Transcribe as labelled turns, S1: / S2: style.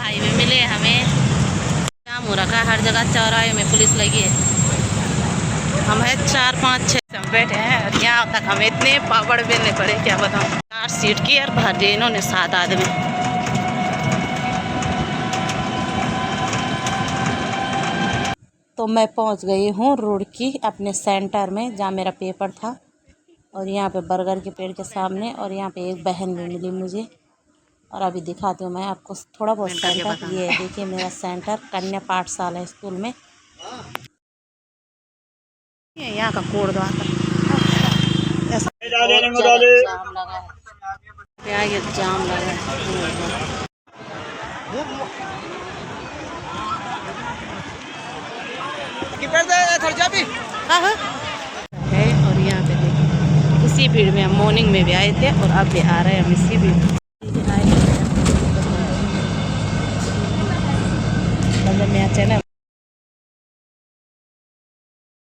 S1: Highway मिले हमें, जाम हो रखा है हर जगह, चौराहे में पुलिस लगी है। हम है 4 5 6 हम बैठे हैं और यहाँ तक हमें इतने पापड़ बेलने पड़े क्या बताऊँ। 4 सीट की और भर दिए इन्होंने 7 आदमी। तो मैं पहुँच गई हूँ रुड़की अपने सेंटर में जहाँ मेरा पेपर था, और यहाँ पे बरगद के पेड़ के सामने, और यहाँ पे एक बहन भी मिली मुझे, और अभी दिखाती हूँ मैं आपको थोड़ा बहुत सेंटर। ये देखिए मेरा सेंटर कन्या पाठशाला स्कूल में, यहाँ का कोड द्वार जाम लगा है, ये जाम लगा है। हाँ हाँ है। और यहाँ पे देखिए इसी भीड़ में हम मॉर्निंग में भी आए थे और अब भी आ रहे हैं हम इसी भीड़ में। मतलब मैं चैनल